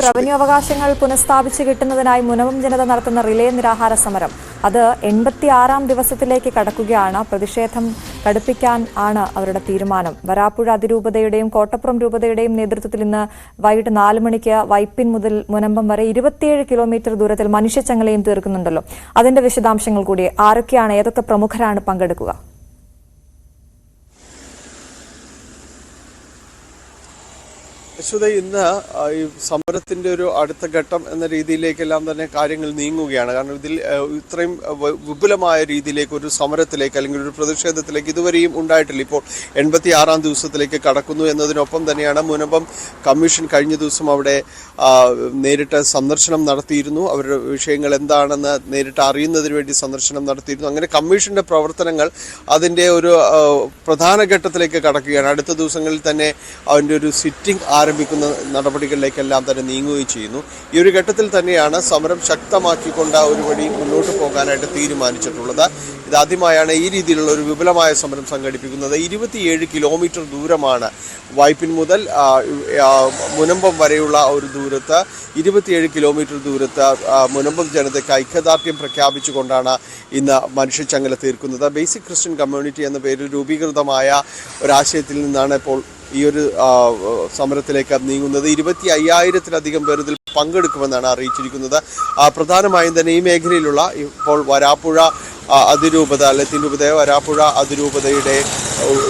Revenue അവകാശങ്ങൾ പുനഃസ്ഥാപിച്ചു കിട്ടുന്നതിനായി മുനമ്പം ജനത നടത്തുന്ന റിലേ നിരാഹാര സമരം അത് 86ാം ദിവസത്തിലേക്ക് കടക്കുകയാണ്. പ്രതിഷേധം കടുപ്പിക്കാൻ ആണ് അവരുടെ തീരുമാനം. വരാപ്പുഴ അതിരൂപതയുടെയും കോട്ടപ്പുറം രൂപതയുടെയും നേതൃത്വത്തിൽ ഇന്ന് വൈകിട്ട് 4 മണിക്ക് വൈപ്പിൻ മുതൽ മുനമ്പം വരെ 27 കിലോമീറ്റർ ദൂരത്തിൽ മനുഷ്യച്ചങ്ങലയും തീർക്കുന്നുണ്ടല്ലോ. അതിന്റെ വിശദാംശങ്ങൾ കൂടി ആരൊക്കെയാണ്, ഏതൊക്കെ പ്രമുഖരാണ് പങ്കെടുക്കുക? അശ്വത, ഇന്ന് ഈ സമരത്തിന്റെ ഒരു അടുത്ത ഘട്ടം എന്ന രീതിയിലേക്കെല്ലാം തന്നെ കാര്യങ്ങൾ നീങ്ങുകയാണ്. കാരണം ഇതിൽ ഇത്രയും വിപുലമായ രീതിയിലേക്ക് ഒരു സമരത്തിലേക്ക് അല്ലെങ്കിൽ ഒരു പ്രതിഷേധത്തിലേക്ക് ഇതുവരെയും ഉണ്ടായിട്ടില്ല. ഇപ്പോൾ 86ാം ദിവസത്തിലേക്ക് കടക്കുന്നു എന്നതിനൊപ്പം തന്നെയാണ് മുനമ്പം കമ്മീഷൻ കഴിഞ്ഞ ദിവസം അവിടെ നേരിട്ട് സന്ദർശനം നടത്തിയിരുന്നു. അവരുടെ വിഷയങ്ങൾ എന്താണെന്ന് നേരിട്ട് അറിയുന്നതിന് വേണ്ടി സന്ദർശനം നടത്തിയിരുന്നു. അങ്ങനെ കമ്മീഷന്റെ പ്രവർത്തനങ്ങൾ അതിൻ്റെ ഒരു പ്രധാന ഘട്ടത്തിലേക്ക് കടക്കുകയാണ്. അടുത്ത ദിവസങ്ങളിൽ തന്നെ അതിൻ്റെ ഒരു സിറ്റിംഗ് ആരംഭിക്കുന്ന നടപടികളിലേക്കെല്ലാം തന്നെ നീങ്ങുകയും ചെയ്യുന്നു. ഈ ഒരു ഘട്ടത്തിൽ തന്നെയാണ് സമരം ശക്തമാക്കിക്കൊണ്ട് ഒരു വഴി മുന്നോട്ട് പോകാനായിട്ട് തീരുമാനിച്ചിട്ടുള്ളത്. ഇതാദ്യമായാണ് ഈ രീതിയിലുള്ള ഒരു വിപുലമായ സമരം സംഘടിപ്പിക്കുന്നത്. 27 കിലോമീറ്റർ ദൂരമാണ് വൈപ്പിൻ മുതൽ മുനമ്പം വരെയുള്ള ഒരു ദൂരത്ത് 27 കിലോമീറ്റർ ദൂരത്ത് മുനമ്പം ജനതയ്ക്ക് ഐക്യദാർഢ്യം പ്രഖ്യാപിച്ചുകൊണ്ടാണ് ഇന്ന് മനുഷ്യച്ചങ്ങല തീർക്കുന്നത്. ബേസിക് ക്രിസ്ത്യൻ കമ്മ്യൂണിറ്റി എന്ന പേരിൽ രൂപീകൃതമായ ഒരാശയത്തിൽ നിന്നാണ് ഇപ്പോൾ ഈ ഒരു സമരത്തിലേക്ക് നീങ്ങുന്നത്. 25,000-ത്തിലധികം പേർ ഇതിൽ പങ്കെടുക്കുമെന്നാണ് അറിയിച്ചിരിക്കുന്നത്. പ്രധാനമായും തന്നെ ഈ മേഖലയിലുള്ള ഇപ്പോൾ വരാപ്പുഴ അതിരൂപത, ലത്തീൻ രൂപതയോ വരാപ്പുഴ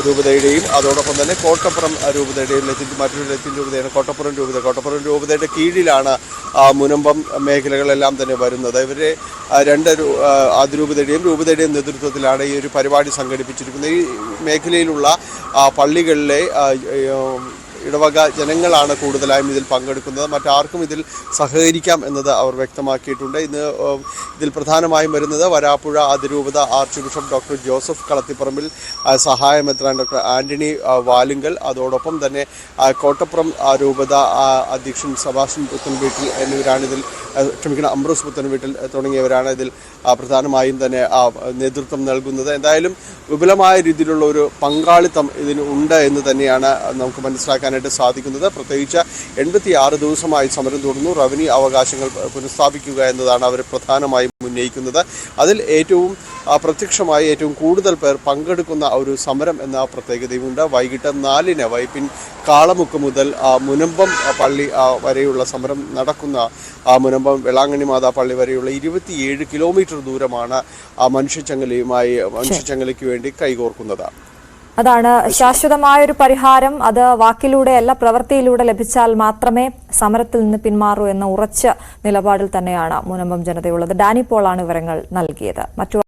രൂപതയുടെയും അതോടൊപ്പം തന്നെ കോട്ടപ്പുറം രൂപതയുടെയും മറ്റൊരു ലത്തീൻ രൂപതയാണ് കോട്ടപ്പുറം രൂപതയുടെ കീഴിലാണ് മുനമ്പം മേഖലകളെല്ലാം തന്നെ വരുന്നത്. ഇവരെ രണ്ട് രൂപതയുടെയും നേതൃത്വത്തിലാണ് ഈ ഒരു പരിപാടി സംഘടിപ്പിച്ചിരിക്കുന്നത്. ഈ മേഖലയിലുള്ള പള്ളികളിലെ ഇടവക ജനങ്ങളാണ് കൂടുതലായും ഇതിൽ പങ്കെടുക്കുന്നത്. മറ്റാർക്കും ഇതിൽ സഹകരിക്കാം എന്നത് അവർ വ്യക്തമാക്കിയിട്ടുണ്ട്. ഇതിൽ പ്രധാനമായും വരുന്നത് വരാപ്പുഴ അതിരൂപത archbishop doctor Joseph Kalathiparambil, സഹായമെത്രാൻ ഡോക്ടർ ആന്റണി വാലുങ്കൽ, അതോടൊപ്പം തന്നെ കോട്ടപ്പുറം രൂപത അധ്യക്ഷൻ സെബാസ്റ്റ്യൻ പുത്തൻവീട്ടിൽ എന്നിവരാണിതിൽ, അംബ്രോസ് പുത്തൻവീട്ടിൽ തുടങ്ങിയവരാണ് ഇതിൽ പ്രധാനമായും തന്നെ നേതൃത്വം നൽകുന്നത്. എന്തായാലും വിപുലമായ രീതിയിലുള്ള ഒരു പങ്കാളിത്തം ഇതിന് ഉണ്ട് എന്ന് തന്നെയാണ് നമുക്ക് മനസ്സിലാക്കാനായിട്ട് സാധിക്കുന്നത്. പ്രത്യേകിച്ച് 86 ദിവസമായി സമരം തുടർന്നു. റവന്യൂ അവകാശങ്ങൾ പുനഃസ്ഥാപിക്കുക എന്നതാണ് അവർ പ്രധാനമായും ഉന്നയിക്കുന്നത്. അതിൽ ഏറ്റവും പ്രത്യക്ഷമായി ഏറ്റവും കൂടുതൽ പേർ പങ്കെടുക്കുന്ന ഒരു സമരം എന്ന പ്രത്യേകതയുമുണ്ട്. വൈകിട്ട് 4-ന് വൈപ്പിൻ കാളമുക്ക് മുതൽ മുനമ്പം പള്ളി വരെയുള്ള സമരം നടക്കുന്ന മുനമ്പം വെളാങ്കണ്ണി മാതാ പള്ളി വരെയുള്ള 27 കിലോമീറ്റർ ദൂരമാണ് മനുഷ്യച്ചങ്ങലയ്ക്ക് വേണ്ടി കൈകോർക്കുന്നത്. അതാണ് ശാശ്വതമായൊരു പരിഹാരം. അത് വാക്കിലൂടെയല്ല, പ്രവൃത്തിയിലൂടെ ലഭിച്ചാൽ മാത്രമേ സമരത്തിൽ നിന്ന് പിന്മാറൂ എന്ന ഉറച്ച നിലപാടിൽ തന്നെയാണ് മുനമ്പം ജനതയുള്ളത്. ഡാനി പോളാണ് വിവരങ്ങൾ നൽകിയത്.